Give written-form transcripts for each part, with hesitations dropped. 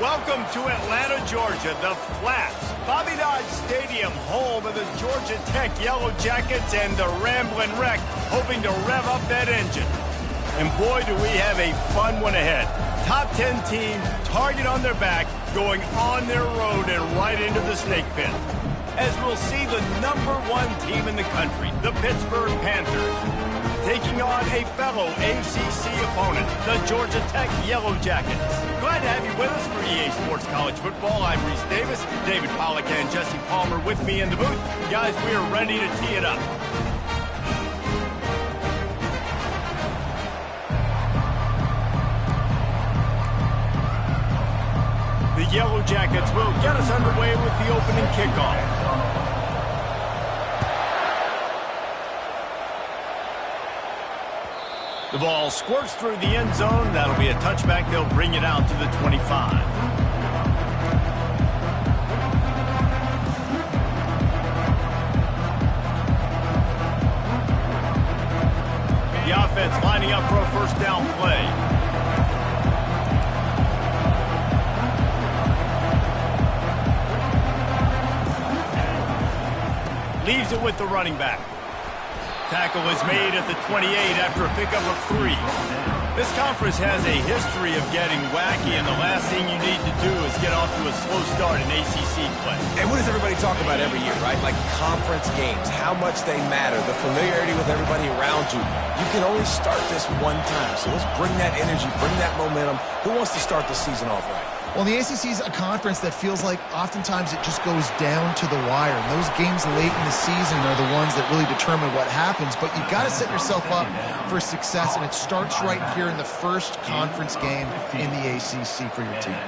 Welcome to Atlanta, Georgia, the Flats, Bobby Dodd Stadium, home of the Georgia Tech Yellow Jackets and the Ramblin' Wreck, hoping to rev up that engine. And boy, do we have a fun one ahead. Top 10 team, target on their back, going on their road and right into the snake pit. As we'll see the #1 team in the country, the Pittsburgh Panthers, taking on a fellow ACC opponent, the Georgia Tech Yellow Jackets. Glad to have you with us for EA Sports College Football. I'm Reese Davis, David Pollack and Jesse Palmer with me in the booth. Guys, we are ready to tee it up. The Yellow Jackets will get us underway with the opening kickoff. The ball squirts through the end zone. That'll be a touchback. They'll bring it out to the 25. The offense lining up for a first down play. Leaves it with the running back. Tackle is made at the 28 after a pickup of 3. This conference has a history of getting wacky, and the last thing you need to do is get off to a slow start in ACC play. And what does everybody talk about every year, right? Like conference games, how much they matter, the familiarity with everybody around you. You can only start this one time, so let's bring that energy, bring that momentum. Who wants to start the season off right? Well, the ACC is a conference that feels like oftentimes it just goes down to the wire. And those games late in the season are the ones that really determine what happens. But you've got to set yourself up for success, and it starts right here in the first conference game in the ACC for your team.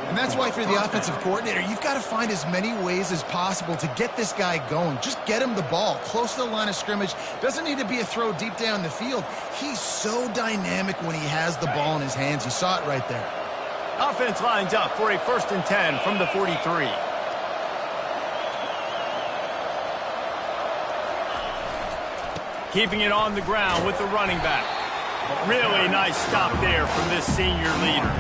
And that's why, if you're the offensive coordinator, you've got to find as many ways as possible to get this guy going. Just get him the ball close to the line of scrimmage. Doesn't need to be a throw deep down the field. He's so dynamic when he has the ball in his hands. You saw it right there. Offense lines up for a 1st and 10 from the 43. Keeping it on the ground with the running back. Really nice stop there from this senior leader.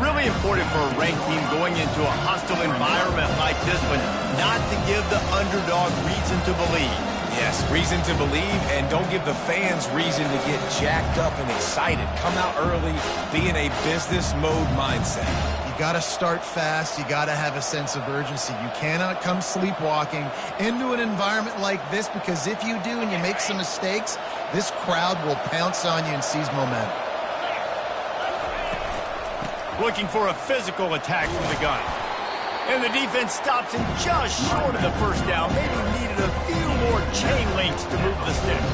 Really important for a ranked team going into a hostile environment like this one, not to give the underdog reason to believe. Yes, reason to believe, and don't give the fans reason to get jacked up and excited. Come out early, be in a business mode mindset. You got to start fast. You got to have a sense of urgency. You cannot come sleepwalking into an environment like this, because if you do and you make some mistakes, this crowd will pounce on you and seize momentum. Looking for a physical attack from the gun. And the defense stops him just short of the first down. Maybe needed a few more chain links to move the sticks.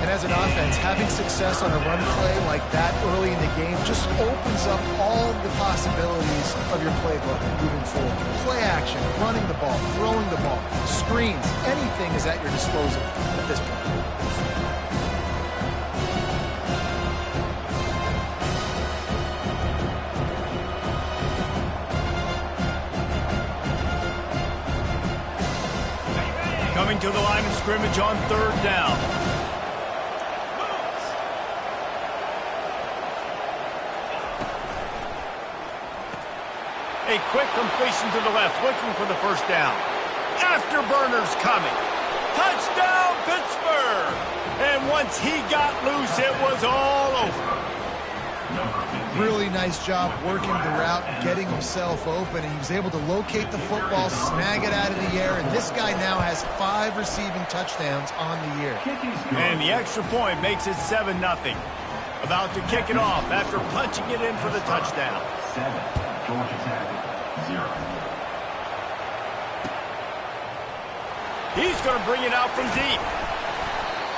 And as an offense, having success on a run play like that early in the game just opens up all the possibilities of your playbook moving forward. Play action, running the ball, throwing the ball, screens, anything is at your disposal at this point. Coming to the line of scrimmage on 3rd down. A quick completion to the left, looking for the first down. Afterburners coming. Touchdown, Pittsburgh! And once he got loose, it was all over. Really nice job working the route, getting himself open, and he was able to locate the football, snag it out of the air, and this guy now has 5 receiving touchdowns on the year. And the extra point makes it 7-0. About to kick it off after punching it in for the touchdown. 7, Georgia Tech, 0. He's going to bring it out from deep.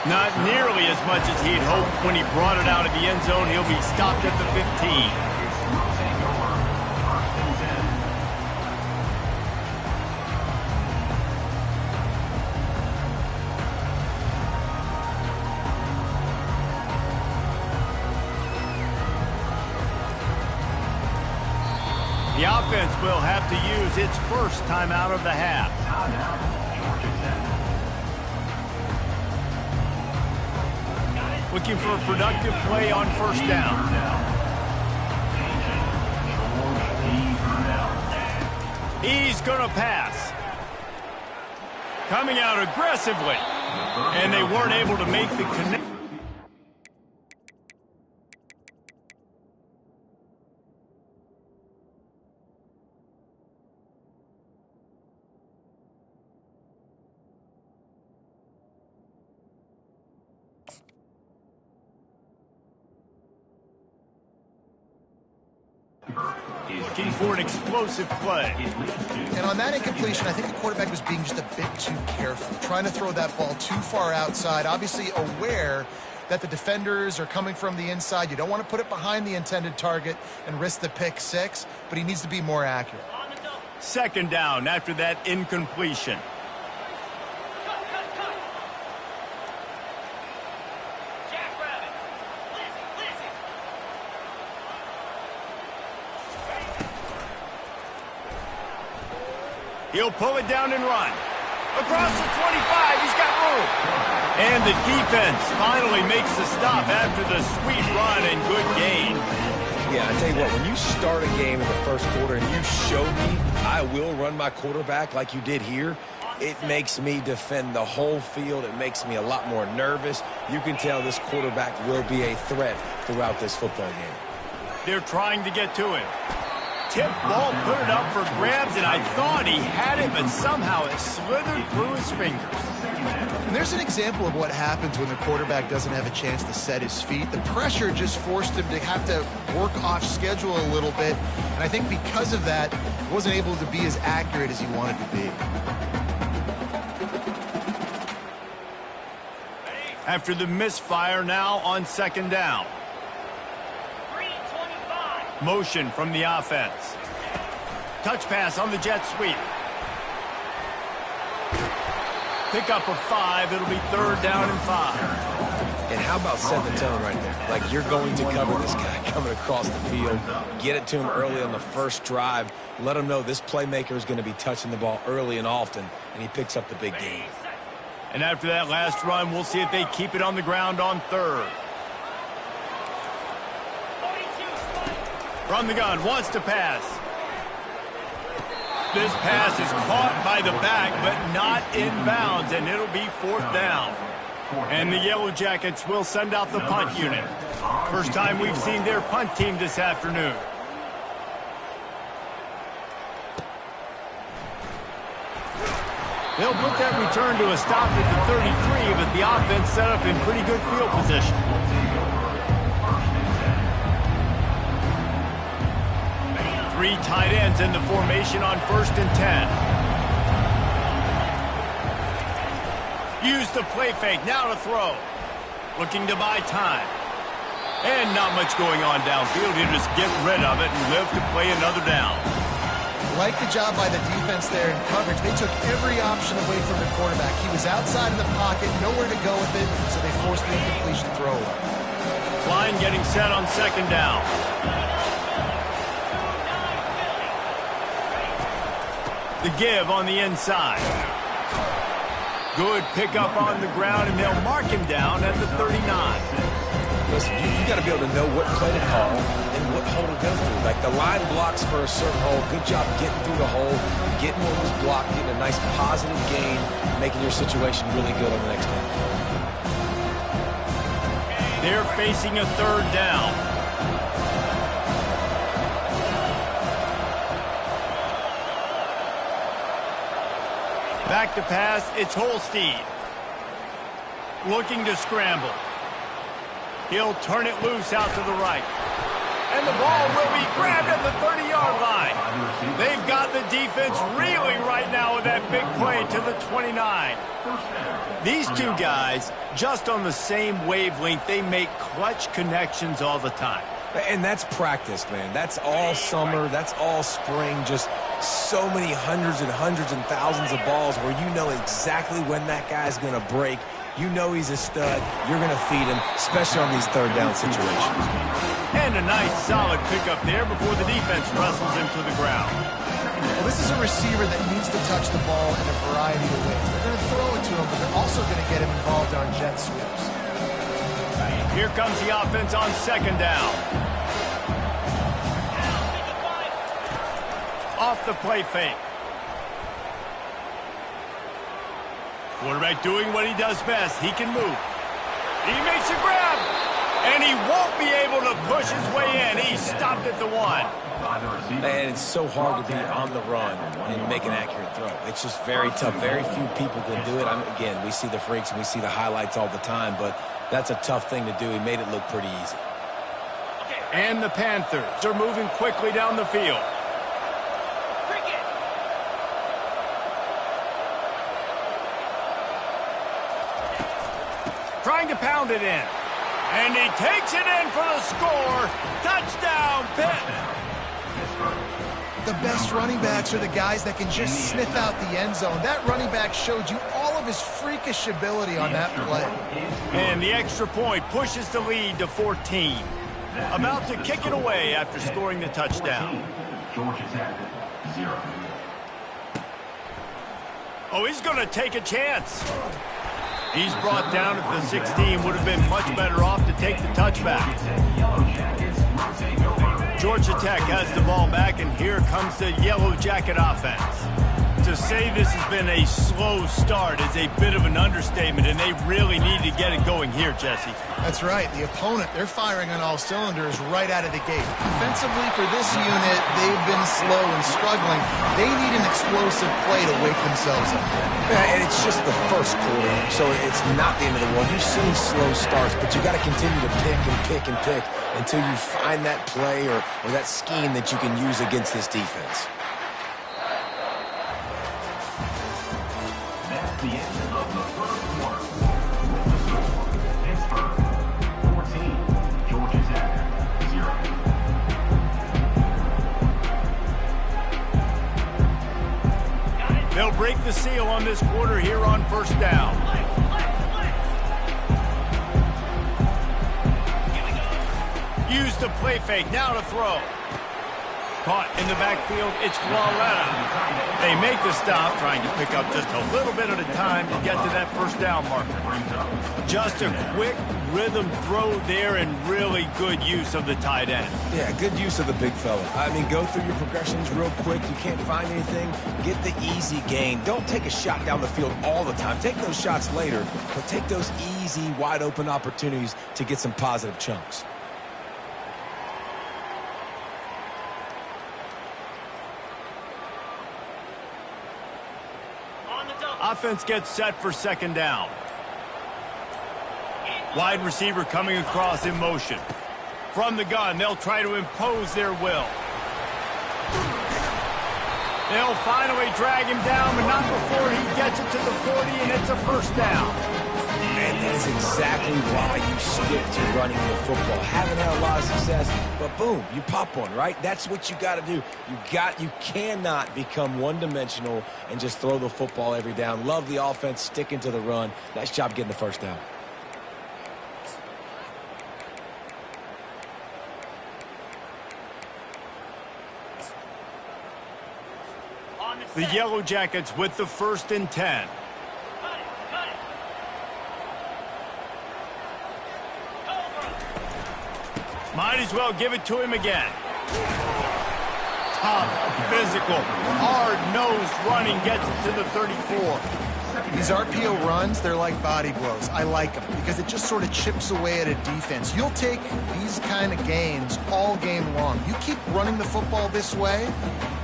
Not nearly as much as he'd hoped when he brought it out of the end zone. He'll be stopped at the 15. The offense will have to use its first timeout of the half. Looking for a productive play on 1st down. He's going to pass. Coming out aggressively. And they weren't able to make the connection. Looking for an explosive play. And on that incompletion, I think the quarterback was being just a bit too careful, trying to throw that ball too far outside, obviously aware that the defenders are coming from the inside. You don't want to put it behind the intended target and risk the pick six, but he needs to be more accurate. Second down after that incompletion. He'll pull it down and run. Across the 25, he's got room. And the defense finally makes the stop after the sweet run and good gain. Yeah, I tell you what, when you start a game in the first quarter and you show me I will run my quarterback like you did here, it makes me defend the whole field. It makes me a lot more nervous. You can tell this quarterback will be a threat throughout this football game. They're trying to get to him. Tip ball, put it up for grabs, and I thought he had it, but somehow it slithered through his fingers. And there's an example of what happens when the quarterback doesn't have a chance to set his feet. The pressure just forced him to have to work off schedule a little bit, and I think because of that, he wasn't able to be as accurate as he wanted to be. After the misfire, now on second down. Motion from the offense. Touch pass on the jet sweep. Pick up of 5. It'll be third down and 5. And how about setting the tone right there? Like you're going to cover this guy coming across the field. Get it to him early on the first drive. Let him know this playmaker is going to be touching the ball early and often, and he picks up the big game. And after that last run, we'll see if they keep it on the ground on third. From the gun, wants to pass. This pass is caught by the back, but not in bounds, and it'll be fourth down. And the Yellow Jackets will send out the punt unit. First time we've seen their punt team this afternoon. They'll put that return to a stop at the 33, but the offense set up in pretty good field position. Three tight ends in the formation on 1st and 10. Use the play fake, now to throw. Looking to buy time. And not much going on downfield. He'll just get rid of it and live to play another down. Like the job by the defense there in coverage. They took every option away from the quarterback. He was outside of the pocket, nowhere to go with it, so they forced the incompletion throw away. Klein getting set on second down. The give on the inside. Good pickup on the ground, and they'll mark him down at the 39. Listen, you got to be able to know what play to call and what hole to go through. Like the line blocks for a certain hole. Good job getting through the hole, getting what was blocked, getting a nice positive gain, making your situation really good on the next one. They're facing a third down. Back to pass, it's Holstein. Looking to scramble. He'll turn it loose out to the right. And the ball will be grabbed at the 30-yard line. They've got the defense reeling right now with that big play to the 29. These two guys, just on the same wavelength, they make clutch connections all the time. And that's practice, man. That's all summer. That's all spring. Just so many hundreds and thousands of balls where you know exactly when that guy's going to break. You know he's a stud. You're going to feed him, especially on these third down situations. And a nice solid pickup there before the defense wrestles him to the ground. Well, this is a receiver that needs to touch the ball in a variety of ways. They're going to throw it to him, but they're also going to get him involved on jet sweeps. Here comes the offense on second down. Off the play fake. Quarterback doing what he does best. He can move. He makes a grab, and he won't be able to push his way in. He stopped at the 1. And it's so hard to be on the run and make an accurate throw. It's just very tough. Very few people can do it. Again, we see the freaks and we see the highlights all the time, but that's a tough thing to do. He made it look pretty easy. And the Panthers are moving quickly down the field. Trying to pound it in. And he takes it in for the score. Touchdown, Pitt. The best running backs are the guys that can just sniff out the end zone. That running back showed you all of his freakish ability on that play. And the extra point pushes the lead to 14. About to kick it away after scoring the touchdown. Georgia Tech, 0. Oh, he's going to take a chance. He's brought down at the 16. Would have been much better off to take the touchback. Georgia Tech has the ball back, and here comes the Yellow Jacket offense. To say this has been a slow start is a bit of an understatement, and they really need to get it going here, Jesse. That's right. The opponent, they're firing on all cylinders right out of the gate. Offensively, for this unit, they've been slow and struggling. They need an explosive play to wake themselves up. Yeah, and it's just the first quarter, so it's not the end of the world. You've seen slow starts, but you got to continue to pick and pick and pick until you find that play or that scheme that you can use against this defense. That's the end of the first quarter. Pittsburgh, 14. Georgia Tech, 0. They'll break the seal on this quarter here on first down. Use the play fake, now to throw. Caught in the backfield, it's Floretta. They make the stop, trying to pick up just a little bit at a time to get to that first down marker. Just a quick rhythm throw there and really good use of the tight end. Yeah, good use of the big fella. I mean, go through your progressions real quick. You can't find anything, get the easy gain. Don't take a shot down the field all the time. Take those shots later, but take those easy, wide-open opportunities to get some positive chunks. Offense gets set for second down. Wide receiver coming across in motion. From the gun, they'll try to impose their will. They'll finally drag him down, but not before he gets it to the 40, and it's a first down. And that is exactly why you stick to running the football. Haven't had a lot of success, but boom, you pop one, right? That's what you got to do. You cannot become one-dimensional and just throw the football every down. Love the offense, sticking to the run. Nice job getting the first down. The Yellow Jackets with the 1st and 10. Might as well give it to him again. Tough, physical, hard-nosed running gets it to the 34. These RPO runs, they're like body blows. I like them because it just sort of chips away at a defense. You'll take these kind of gains all game long. You keep running the football this way,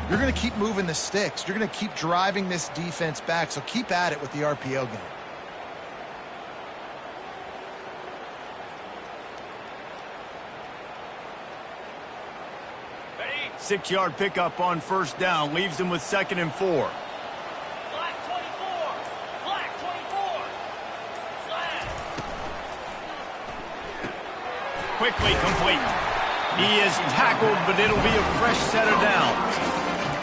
you're going to keep moving the sticks. You're going to keep driving this defense back, so keep at it with the RPO game. 6-yard pickup on first down leaves them with 2nd and 4. Black 24. Black 24. Flag. Quickly complete. He is tackled, but it'll be a fresh set of downs.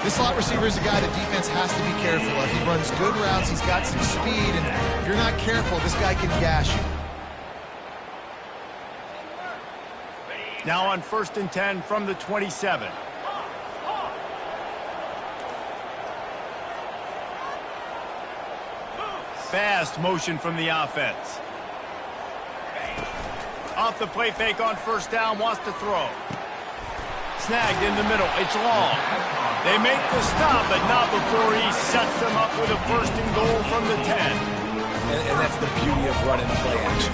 This slot receiver is a guy the defense has to be careful of. He runs good routes, he's got some speed, and if you're not careful, this guy can gash you. Now on 1st and 10 from the 27. Fast motion from the offense. Off the play fake on first down, wants to throw. Snagged in the middle, it's long. They make the stop, but not before he sets them up with a 1st and goal from the 10. And that's the beauty of running play action.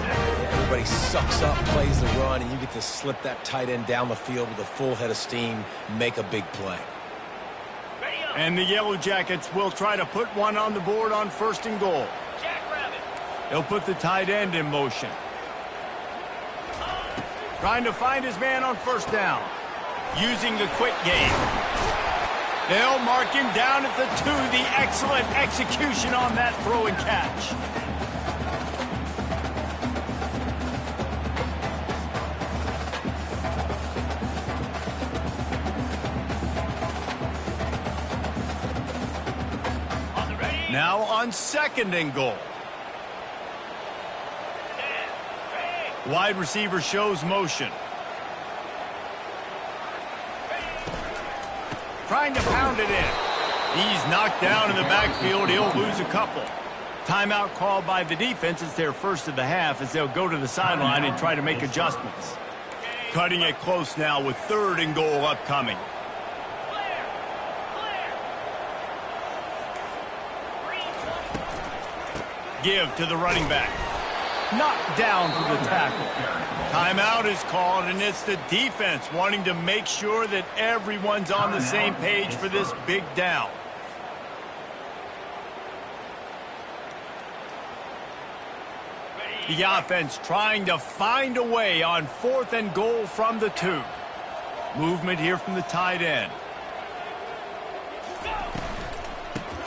Everybody sucks up, plays the run, and you get to slip that tight end down the field with a full head of steam, make a big play. And the Yellow Jackets will try to put one on the board on 1st and goal. He'll put the tight end in motion. Trying to find his man on 1st down. Using the quick game. They'll mark him down at the 2. The excellent execution on that throw and catch. Now on 2nd and goal. Wide receiver shows motion. Trying to pound it in. He's knocked down in the backfield. He'll lose a couple. Timeout called by the defense. It's their first of the half as they'll go to the sideline and try to make adjustments. Cutting it close now with 3rd and goal upcoming. Give to the running back. Knocked down for the tackle. Timeout is called, and it's the defense wanting to make sure that everyone's on the same page for this big down. The offense trying to find a way on 4th and goal from the 2. Movement here from the tight end.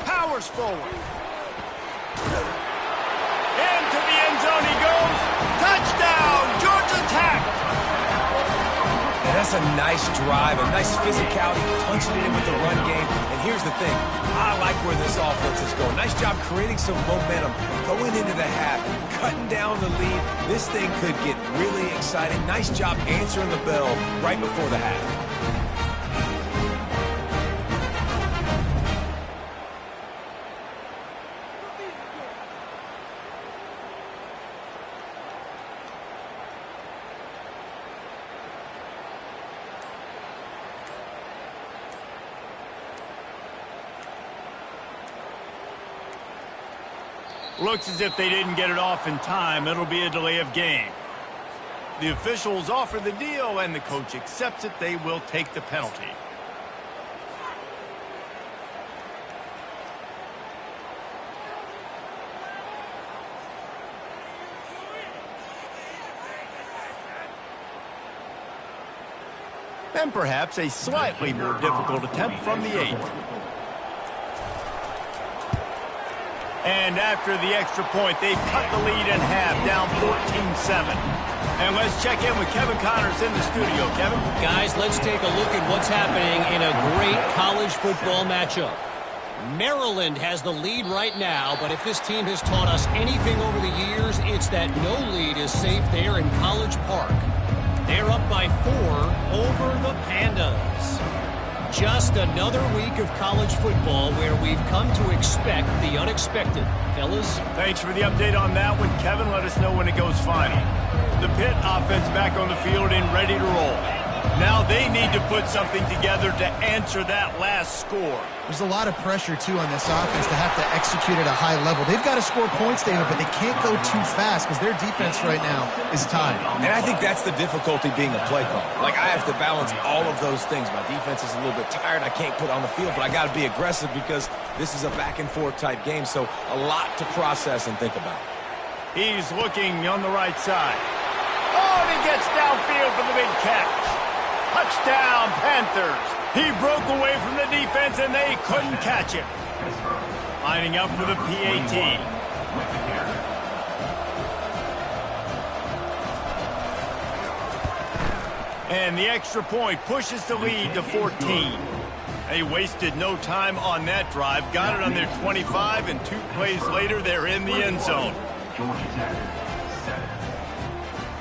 Powers forward. Into the end zone he goes. Touchdown, Georgia Tech. And that's a nice drive, a nice physicality, punching it in with the run game. And here's the thing, I like where this offense is going. Nice job creating some momentum, going into the half, cutting down the lead. This thing could get really exciting. Nice job answering the bell right before the half. Looks as if they didn't get it off in time. It'll be a delay of game. The officials offer the deal, and the coach accepts it. They will take the penalty. And perhaps a slightly more difficult attempt from the 8. And after the extra point, they've cut the lead in half, down 14-7. And let's check in with Kevin Connors in the studio. Kevin? Guys, let's take a look at what's happening in a great college football matchup. Maryland has the lead right now, but if this team has taught us anything over the years, it's that no lead is safe there in College Park. They're up by 4 over the Pandas. Just another week of college football where we've come to expect the unexpected. Fellas? Thanks for the update on that one, Kevin. Let us know when it goes final. The Pitt offense back on the field and ready to roll. Now they need to put something together to answer that last score. There's a lot of pressure, too, on this offense to have to execute at a high level. They've got to score points, David, but they can't go too fast because their defense right now is tied. And I think that's the difficulty being a play call. Like, I have to balance all of those things. My defense is a little bit tired. I can't put on the field, but I got to be aggressive because this is a back-and-forth type game, so a lot to process and think about. He's looking on the right side. Oh, and he gets downfield for the big catch. Touchdown, Panthers. He broke away from the defense, and they couldn't catch him. Lining up for the PAT. And the extra point pushes the lead to 14. They wasted no time on that drive. Got it on their 25, and 2 plays later, they're in the end zone.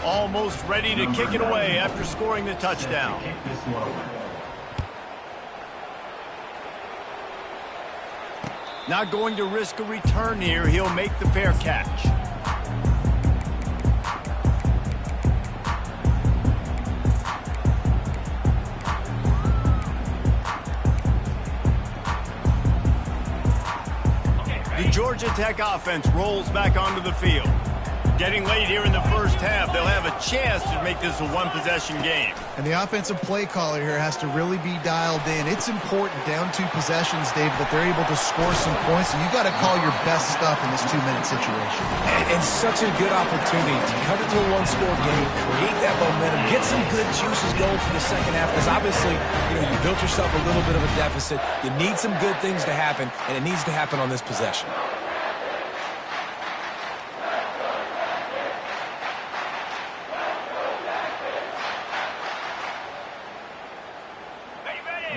Almost ready to kick it away after scoring the touchdown. Not going to risk a return here. He'll make the fair catch. The Georgia Tech offense rolls back onto the field. Getting late here in the first half, they'll have a chance to make this a one-possession game. And the offensive play caller here has to really be dialed in. It's important down 2 possessions, Dave, that they're able to score some points. And you got to call your best stuff in this 2-minute situation. And such a good opportunity to cut into a one-score game, create that momentum, get some good juices going for the second half. Because obviously, you built yourself a little bit of a deficit. You need some good things to happen, and it needs to happen on this possession.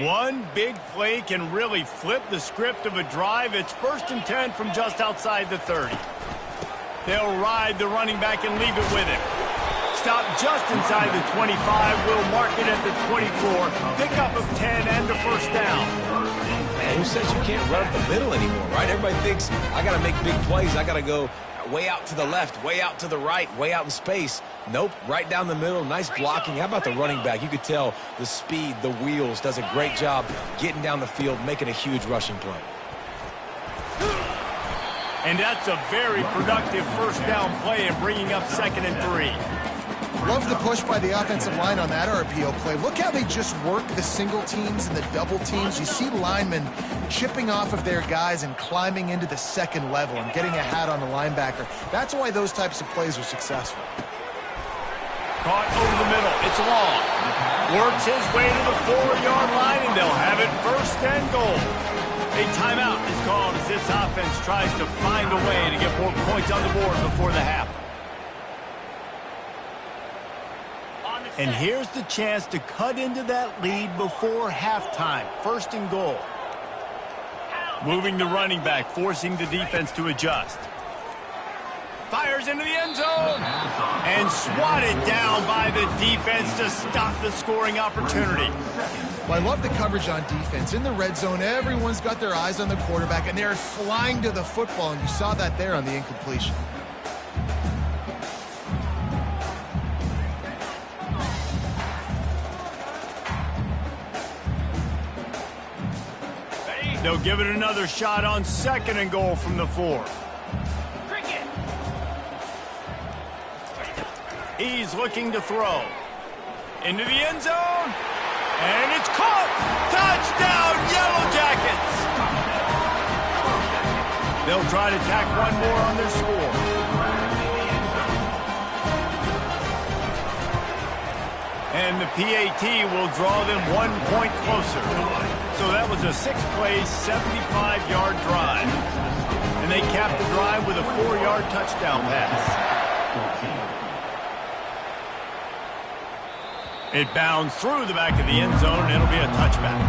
One big play can really flip the script of a drive. It's 1st and 10 from just outside the 30. They'll ride the running back and leave it with him. Stop just inside the 25. We'll mark it at the 24. Pickup of 10 and a first down. Man, who says you can't run up the middle anymore, right? Everybody thinks, I got to make big plays. I got to go way out to the left, way out to the right, way out in space. Nope, right down the middle, nice blocking. How about the running back? You could tell the speed, the wheels, does a great job getting down the field, making a huge rushing play. And that's a very productive first down play and bringing up 2nd and 3. Love the push by the offensive line on that RPO play. Look how they just work the single teams and the double teams. You see linemen chipping off of their guys and climbing into the second level and getting a hat on the linebacker. That's why those types of plays are successful. Caught over the middle. It's long. Works his way to the 4-yard line, and they'll have it 1st and goal. A timeout is called as this offense tries to find a way to get more points on the board before the half. And here's the chance to cut into that lead before halftime. 1st and goal. Moving the running back, forcing the defense to adjust. Fires into the end zone. And swatted down by the defense to stop the scoring opportunity. Well, I love the coverage on defense. In the red zone, everyone's got their eyes on the quarterback, and they're flying to the football, and you saw that there on the incompletion. They'll give it another shot on 2nd and goal from the 4. He's looking to throw. Into the end zone. And it's caught. Touchdown, Yellow Jackets. They'll try to tack one more on their score. And the PAT will draw them 1 point closer. So that was a 6-play, 75-yard drive. And they capped the drive with a 4-yard touchdown pass. It bounds through the back of the end zone, and it'll be a touchback.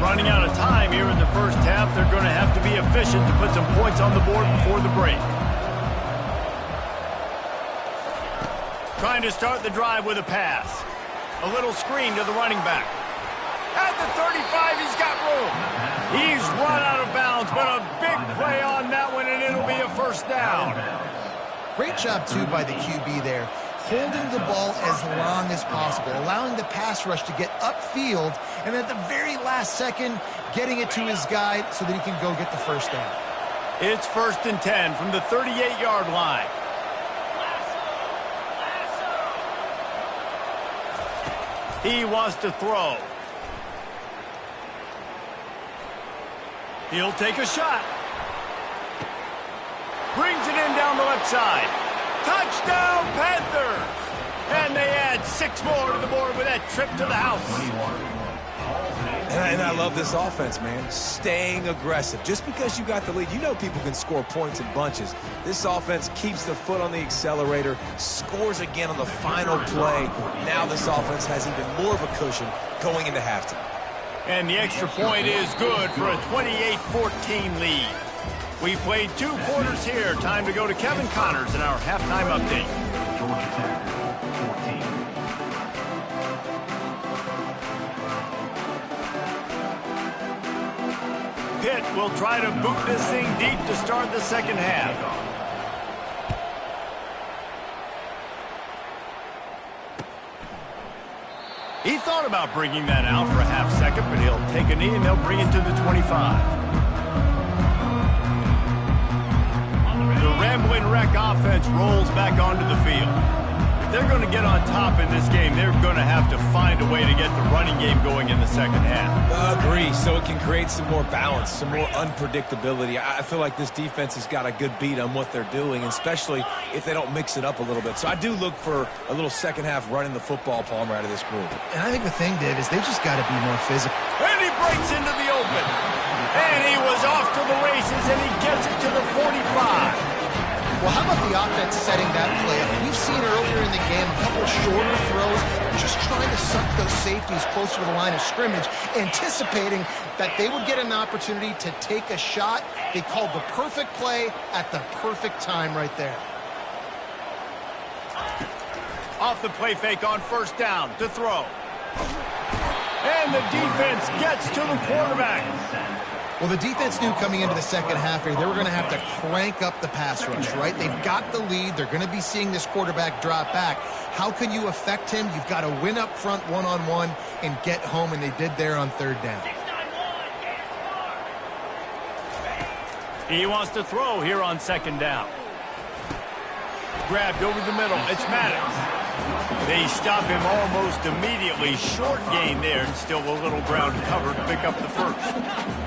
Running out of time here in the first half, they're going to have to be efficient to put some points on the board before the break. Trying to start the drive with a pass. A little screen to the running back. At the 35, he's got room. He's run out of bounds, but a big play on that one, and it'll be a first down. Great job, too, by the QB there. Holding the ball as long as possible, allowing the pass rush to get upfield, and at the very last second, getting it to his guy so that he can go get the first down. It's 1st and 10 from the 38-yard line. He wants to throw. He'll take a shot. Brings it in down the left side. Touchdown, Panthers! And they add 6 more to the board with that trip to the house. And I love this offense, man. Staying aggressive. Just because you got the lead, you know people can score points in bunches. This offense keeps the foot on the accelerator, scores again on the final play. Now this offense has even more of a cushion going into halftime. And the extra point is good for a 28-14 lead. We played 2 quarters here. Time to go to Kevin Connors in our halftime update. Georgia Tech, 14. Pitt will try to boot this thing deep to start the second half. He thought about bringing that out for a half second, but he'll take a knee and they'll bring it to the 25. The Ramblin' Wreck offense rolls back onto the field. If they're going to get on top in this game, they're going to have to find a way to get the running game going in the second half. Agree, so it can create some more balance, some more unpredictability. I feel like this defense has got a good beat on what they're doing, especially if they don't mix it up a little bit. So I do look for a little second half running the football, Palmer, out of this group. And I think the thing, Dave, is they just got to be more physical. And he breaks into the open. And he was off to the races, and he gets it to the 45. Well, how about the offense setting that play up? We've seen earlier in the game a couple shorter throws, just trying to suck those safeties closer to the line of scrimmage, anticipating that they would get an opportunity to take a shot. They called the perfect play at the perfect time right there. Off the play fake on first down to throw. And the defense gets to the quarterback. Well, the defense knew coming into the second half here, they were going to have to crank up the pass rush, right? They've got the lead. They're going to be seeing this quarterback drop back. How can you affect him? You've got to win up front one-on-one and get home, and they did there on third down. He wants to throw here on second down. Grabbed over the middle. It's Maddox. They stop him almost immediately. Short gain there, and still a little ground to cover to pick up the first.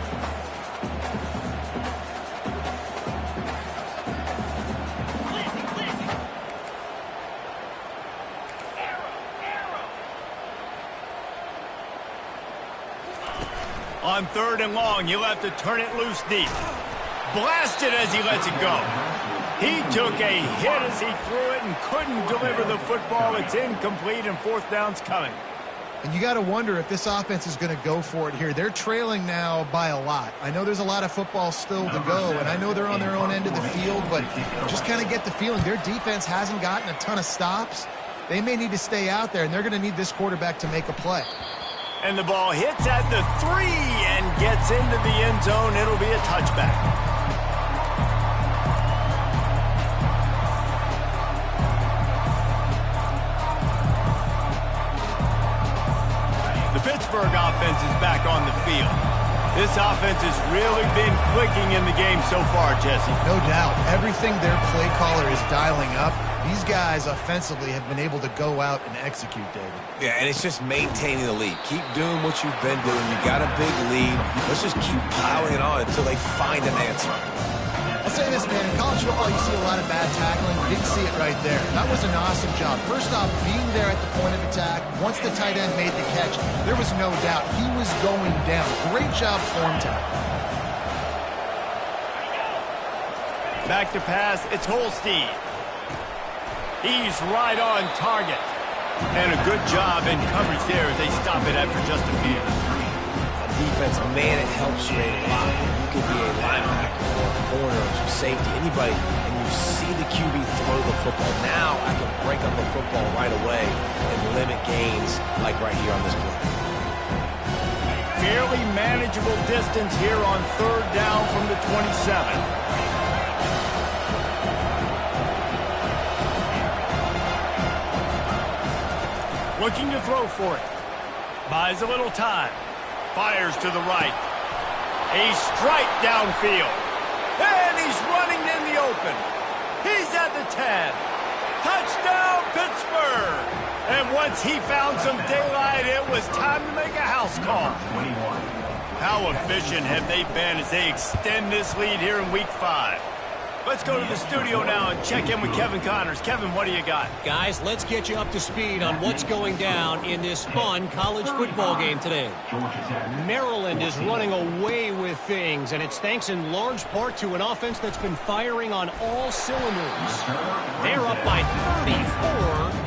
On third and long, he'll have to turn it loose deep. Blasted as he lets it go. He took a hit as he threw it and couldn't deliver the football. It's incomplete, and fourth down's coming. And you got to wonder if this offense is going to go for it here. They're trailing now by a lot. I know there's a lot of football still to go, and I know they're on their own end of the field, but just kind of get the feeling their defense hasn't gotten a ton of stops. They may need to stay out there, and they're going to need this quarterback to make a play. And the ball hits at the 3 and gets into the end zone. It'll be a touchback. The Pittsburgh offense is back on the field. This offense has really been clicking in the game so far, Jesse. No doubt. Everything their play caller is dialing up, these guys offensively have been able to go out and execute, David. Yeah, and it's just maintaining the lead. Keep doing what you've been doing. You got a big lead. Let's just keep piling it on until they find an answer. I'll say this, man. In college football, you see a lot of bad tackling. We didn't see it right there. That was an awesome job. First off, being there at the point of attack. Once the tight end made the catch, there was no doubt he was going down. Great job form tackle. Back to pass. It's Holstein. He's right on target. And a good job in coverage there as they stop it after just a few. On defense, man, it helps you a lot. You could be a linebacker or a corner or some safety, anybody, and you see the QB throw the football. Now I can break up the football right away and limit gains like right here on this play. Fairly manageable distance here on third down from the 27. Looking to throw for it. Buys a little time. Fires to the right. A strike downfield. And he's running in the open. He's at the 10. Touchdown, Pittsburgh. And once he found some daylight, it was time to make a house call. How efficient have they been as they extend this lead here in Week 5? Let's go to the studio now and check in with Kevin Connors. Kevin, what do you got? Guys, let's get you up to speed on what's going down in this fun college football game today. Maryland is running away with things, and it's thanks in large part to an offense that's been firing on all cylinders. They're up by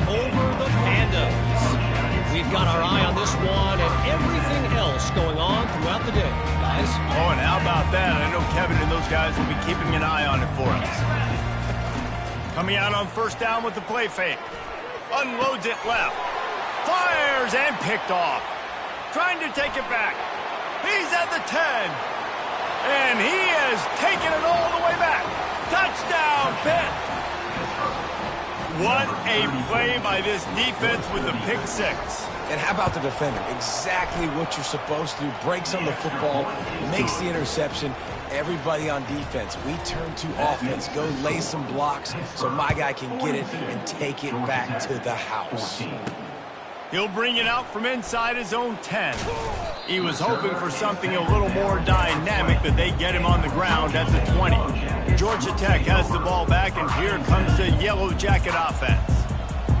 34 over the Pandas. We've got our eye on this one and everything else going on throughout the day, guys. Oh, and how about that? I know Kevin and those guys will be keeping an eye on it for us. Coming out on first down with the play fake. Unloads it left. Fires and picked off. Trying to take it back. He's at the 10. And he has taken it all the way back. Touchdown, Pitt. What a play by this defense with the pick six. And how about the defender? Exactly what you're supposed to do. Breaks on the football, makes the interception. Everybody on defense, we turn to offense. Go lay some blocks so my guy can get it and take it back to the house. He'll bring it out from inside his own 10. He was hoping for something a little more dynamic, but they get him on the ground at the 20. Georgia Tech has the ball back, and here comes the Yellow Jacket offense.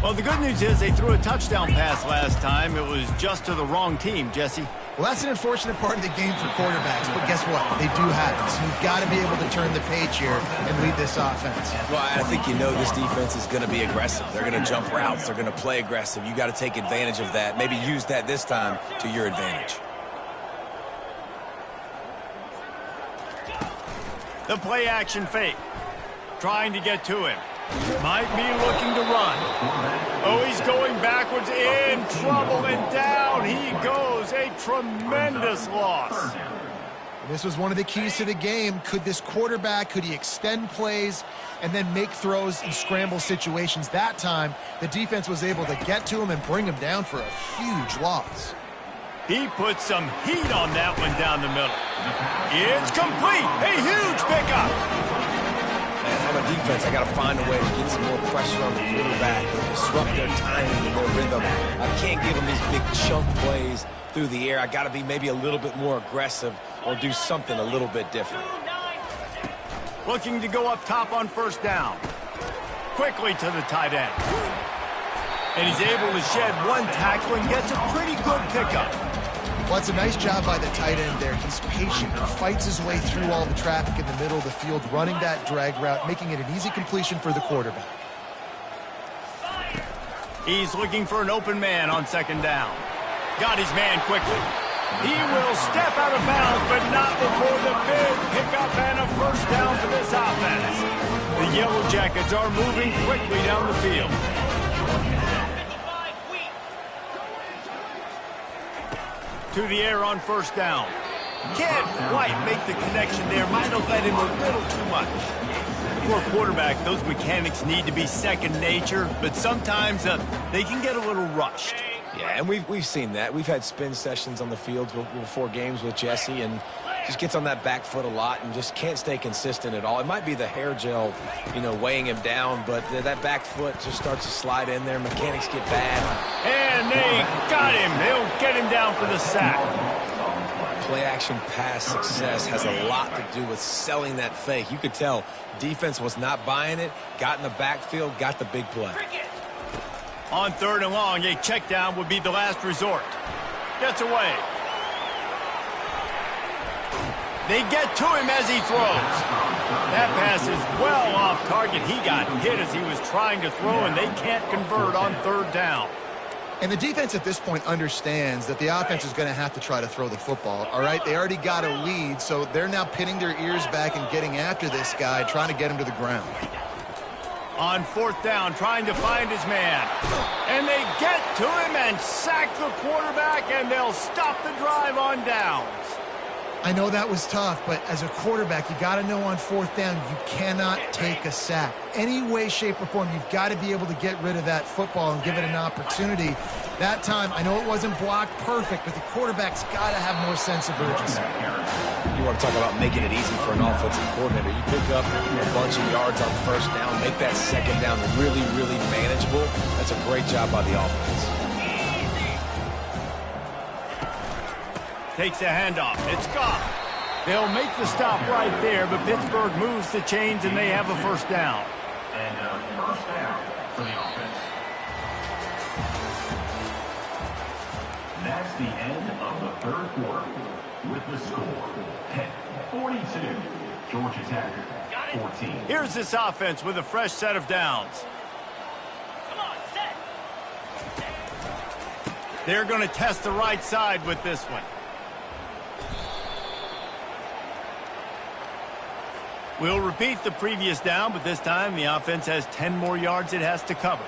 Well, the good news is they threw a touchdown pass last time. It was just to the wrong team, Jesse. Well, that's an unfortunate part of the game for quarterbacks, but guess what? They do have it, so you've got to be able to turn the page here and lead this offense. Well, I think you know this defense is going to be aggressive. They're going to jump routes. They're going to play aggressive. You got to take advantage of that. Maybe use that this time to your advantage. The play action fake. Trying to get to him. Might be looking to run. Oh, he's going backwards, in trouble, and down he goes. A tremendous loss. This was one of the keys to the game. Could this quarterback, could he extend plays and then make throws in scramble situations? That time, the defense was able to get to him and bring him down for a huge loss. He put some heat on that one down the middle. It's complete. A huge pickup. On the defense, I got to find a way to get some more pressure on the quarterback and disrupt their timing and their rhythm. I can't give them these big chunk plays through the air. I got to be maybe a little bit more aggressive or do something a little bit different. Looking to go up top on first down. Quickly to the tight end. And he's able to shed one tackle and gets a pretty good pickup. Well, it's a nice job by the tight end there. He's patient. He fights his way through all the traffic in the middle of the field, running that drag route, making it an easy completion for the quarterback. He's looking for an open man on second down. Got his man quickly. He will step out of bounds, but not before the big pickup and a first down for this offense. The Yellow Jackets are moving quickly down the field. To the air on first down. Can't quite make the connection there. Might have led him a little too much. For a quarterback, those mechanics need to be second nature, but sometimes they can get a little rushed. Yeah, and we've seen that. We've had spin sessions on the field before games with Jesse, and just gets on that back foot a lot and just can't stay consistent at all. It might be the hair gel, weighing him down, but that back foot just starts to slide in there. Mechanics get bad. And they got him. They'll get him down for the sack. Play-action pass success has a lot to do with selling that fake. You could tell defense was not buying it, got in the backfield, got the big play. On third and long, a check down would be the last resort. Gets away. They get to him as he throws. That pass is well off target. He got hit as he was trying to throw, and they can't convert on third down. And the defense at this point understands that the offense is going to have to try to throw the football, all right? They already got a lead, so they're now pinning their ears back and getting after this guy, trying to get him to the ground. On fourth down, trying to find his man. And they get to him and sack the quarterback, and they'll stop the drive on downs. I know that was tough, but as a quarterback, you got to know on fourth down, you cannot take a sack. Any way, shape, or form, you've got to be able to get rid of that football and give it an opportunity. That time, I know it wasn't blocked perfect, but the quarterback's got to have more sense of urgency. You want to talk about making it easy for an offensive coordinator. You pick up a bunch of yards on first down, make that second down really, really manageable. That's a great job by the offense. Takes a handoff. It's gone. They'll make the stop right there, but Pittsburgh moves the chains and they have a first down. And first down for the offense. That's the end of the third quarter with the score 42. Georgia Tech 14. Here's this offense with a fresh set of downs. Come on, set. They're going to test the right side with this one. We'll repeat the previous down, but this time the offense has 10 more yards it has to cover.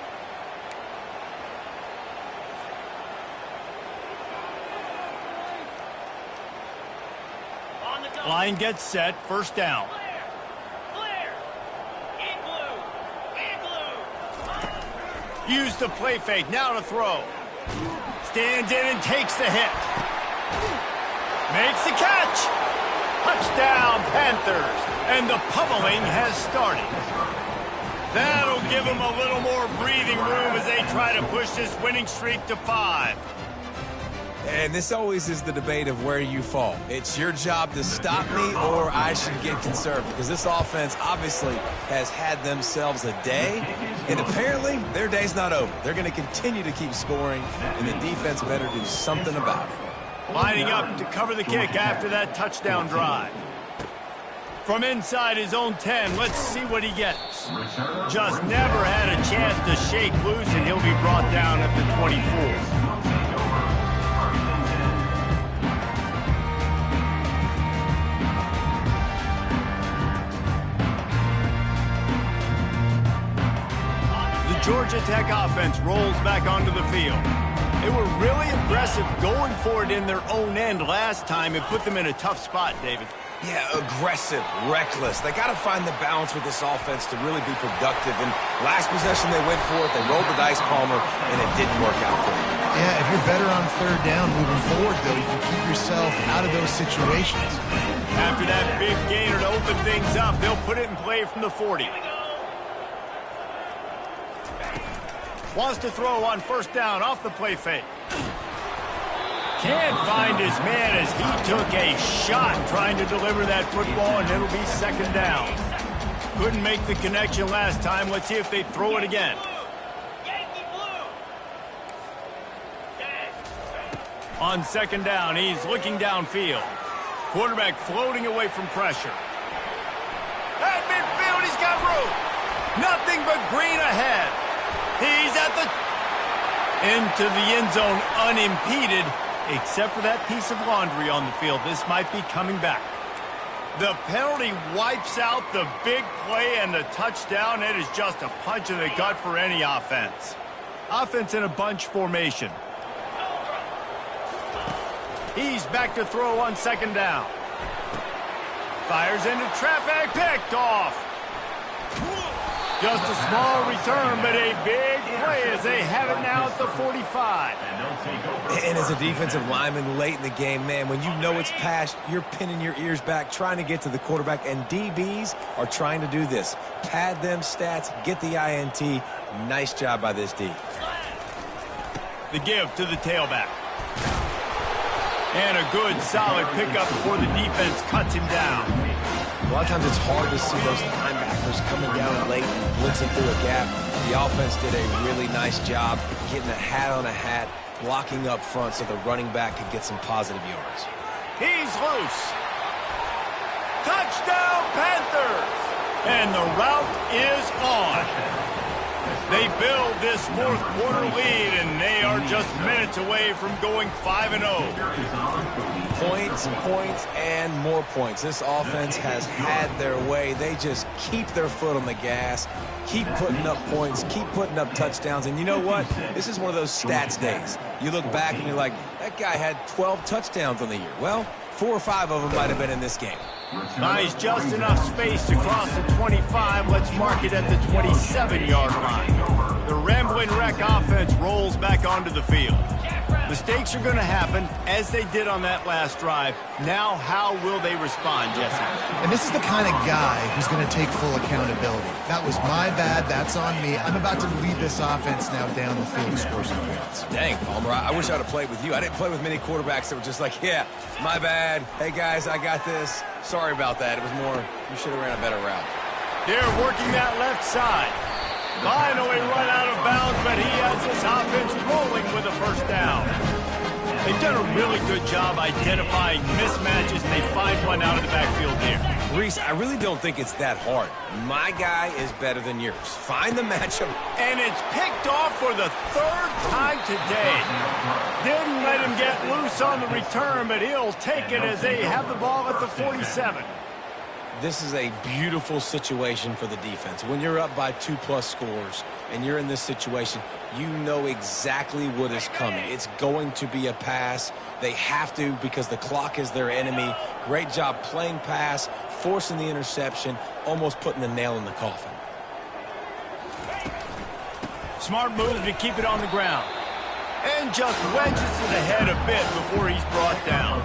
On the go. Line gets set, first down. Clear. In blue. In blue. Use the play fake, now to throw. Stands in and takes the hit. Makes the catch. Touchdown, Panthers. And the pummeling has started. That'll give them a little more breathing room as they try to push this winning streak to 5. And this always is the debate of where you fall. It's your job to stop me or I should get conservative, because this offense obviously has had themselves a day, and apparently their day's not over. They're going to continue to keep scoring, and the defense better do something about it. Lining up to cover the kick after that touchdown drive. From inside his own 10, let's see what he gets. Just never had a chance to shake loose, and he'll be brought down at the 24. Georgia Tech offense rolls back onto the field. They were really aggressive going for it in their own end last time. It put them in a tough spot, David. Yeah, aggressive, reckless. They got to find the balance with this offense to really be productive. And last possession, they went for it. They rolled the dice, Palmer, and it didn't work out for them. Yeah, if you're better on third down moving forward, though, you can keep yourself out of those situations. After that big gainer to open things up, they'll put it in play from the 40. Wants to throw on first down off the play fake. Can't find his man as he took a shot trying to deliver that football, and it'll be second down. Couldn't make the connection last time. Let's see if they throw it again. Yankee blue. On second down, he's looking downfield. Quarterback floating away from pressure. At midfield, he's got room. Nothing but green ahead. He's at into the end zone unimpeded, except for that piece of laundry on the field. This might be coming back. The penalty wipes out the big play and the touchdown. It is just a punch in the gut for any offense. Offense in a bunch formation. He's back to throw on second down. Fires into traffic, picked off. Just a small return, but a big play as they have it now at the 45. And as a defensive lineman late in the game, man, when you know it's past, you're pinning your ears back, trying to get to the quarterback, and DBs are trying to do this. Pad them stats, get the INT. Nice job by this D. The give to the tailback. And a good, solid pickup before the defense cuts him down. A lot of times it's hard to see those linebackers coming down late and blitzing through a gap. The offense did a really nice job getting a hat on a hat, blocking up front so the running back could get some positive yards. He's loose. Touchdown, Panthers! And the route is on. They build this fourth quarter lead, and they are just minutes away from going 5-0. Points, points, and more points. This offense has had their way. They just keep their foot on the gas, keep putting up points, keep putting up touchdowns. And you know what? This is one of those stats days. You look back and you're like, that guy had 12 touchdowns on the year. Well, 4 or 5 of them might have been in this game. Buys just enough space to cross the 25. Let's mark it at the 27-yard line. The Ramblin' Wreck offense rolls back onto the field. Mistakes are going to happen, as they did on that last drive. Now, how will they respond, Jesse? And this is the kind of guy who's going to take full accountability. That was my bad. That's on me. I'm about to lead this offense now down the field and score some points. Dang, Palmer, I wish I would have played with you. I didn't play with many quarterbacks that were just like, yeah, my bad. Hey, guys, I got this. Sorry about that. It was more, you should have ran a better route. They're working that left side. Finally run out of bounds, but he has this offense rolling with a first down. They've done a really good job identifying mismatches, and they find one out of the backfield there. Reese, I really don't think it's that hard. My guy is better than yours. Find the matchup. And it's picked off for the third time today. Didn't let him get loose on the return, but he'll take it as they have the ball at the 47. this is a beautiful situation for the defense. When you're up by 2+ scores and you're in this situation, you know exactly what is coming. It's going to be a pass. They have to because the clock is their enemy. Great job playing pass, forcing the interception, almost putting the nail in the coffin. Smart move to keep it on the ground. And just wedges it ahead a bit before he's brought down.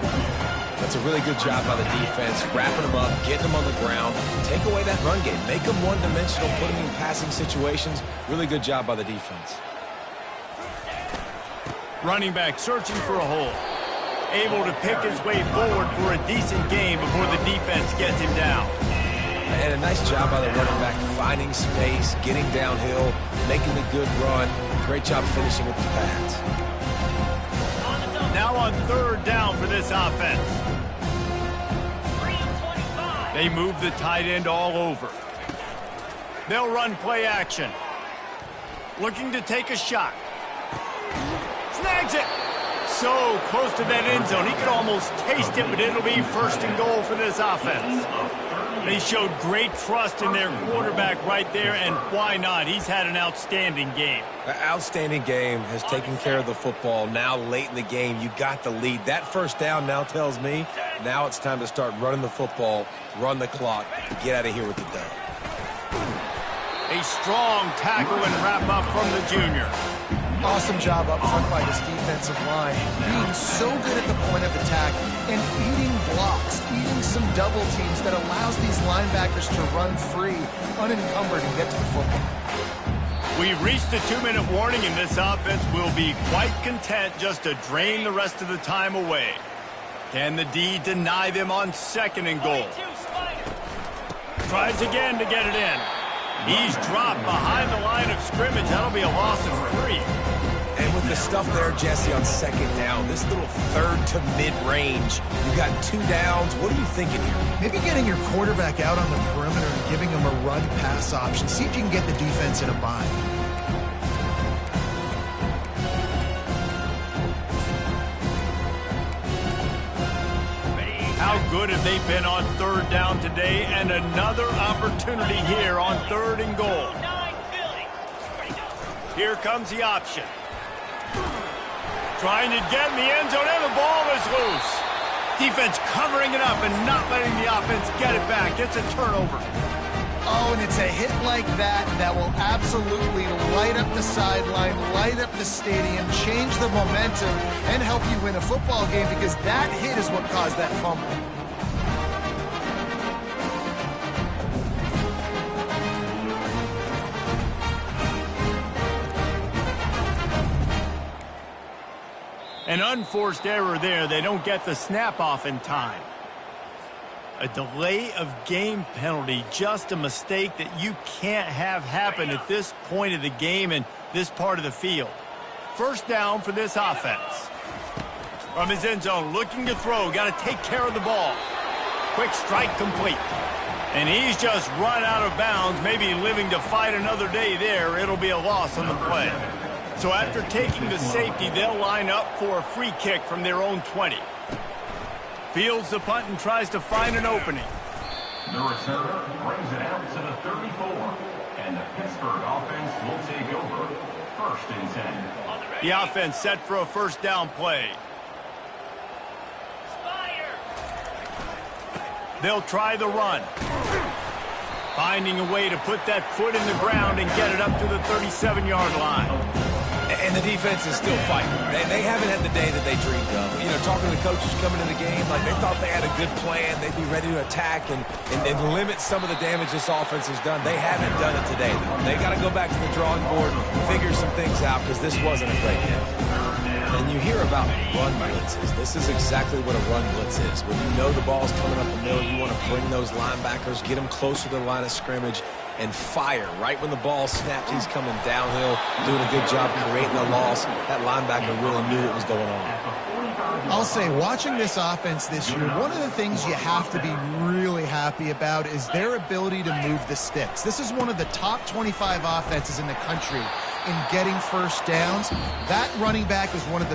That's a really good job by the defense, wrapping them up, getting them on the ground. Take away that run game. Make them one-dimensional, put them in passing situations. Really good job by the defense. Running back searching for a hole. Able to pick his way forward for a decent game before the defense gets him down. And a nice job by the running back, finding space, getting downhill, making a good run. Great job finishing with the pads. Now on 3rd down for this offense. They move the tight end all over. They'll run play action. Looking to take a shot. Snags it. So close to that end zone. He could almost taste it, but it'll be 1st and goal for this offense. They showed great trust in their quarterback right there, and why not? He's had an outstanding game. An outstanding game, has taken care of the football. Now late in the game, you got the lead. That 1st down now tells me now it's time to start running the football, run the clock, get out of here with the dub. A strong tackle and wrap up from the junior. Awesome job up front by this defensive line, being so good at the point of attack and eating blocks, eating some double teams that allows these linebackers to run free, unencumbered, and get to the football. We've reached the 2-minute warning, and this offense will be quite content just to drain the rest of the time away. Can the D deny them on 2nd and goal? Tries again to get it in. He's dropped behind the line of scrimmage. That'll be a loss of 3. And with the stuff there, Jesse, on 2nd down, this little 3rd to mid-range, you got 2 downs. What are you thinking here? Maybe getting your quarterback out on the perimeter and giving him a run-pass option. See if you can get the defense in a bind. How good have they been on 3rd down today? And another opportunity here on 3rd and goal. Here comes the option. Trying to get in the end zone, and the ball is loose. Defense covering it up and not letting the offense get it back. It's a turnover. Oh, and it's a hit like that that will absolutely light up the sideline, light up the stadium, change the momentum, and help you win a football game because that hit is what caused that fumble. An unforced error there. They don't get the snap off in time. A delay of game penalty, just a mistake that you can't have happen at this point of the game and this part of the field. 1st down for this offense. From his end zone, looking to throw, got to take care of the ball. Quick strike complete. And he's just run out of bounds, maybe living to fight another day there. It'll be a loss on the play. So after taking the safety, they'll line up for a free kick from their own 20. Fields the punt and tries to find an opening. The returner brings it out to the 34. And the Pittsburgh offense will take over 1st and 10. The offense set for a 1st down play. They'll try the run. Finding a way to put that foot in the ground and get it up to the 37-yard line. And the defense is still fighting. They haven't had the day that they dreamed of. You know, talking to the coaches coming in the game, like they thought they had a good plan. They'd be ready to attack and limit some of the damage this offense has done. They haven't done it today, though. They got to go back to the drawing board and figure some things out because this wasn't a great game. And you hear about run blitzes. This is exactly what a run blitz is. When you know the ball's coming up the middle, you want to bring those linebackers, get them closer to the line of scrimmage, and fire. Right when the ball snaps, he's coming downhill, doing a good job creating a loss. That linebacker really knew what was going on. I'll say, watching this offense this year, one of the things you have to be really happy about is their ability to move the sticks. This is one of the top 25 offenses in the country in getting 1st downs. That running back is one of the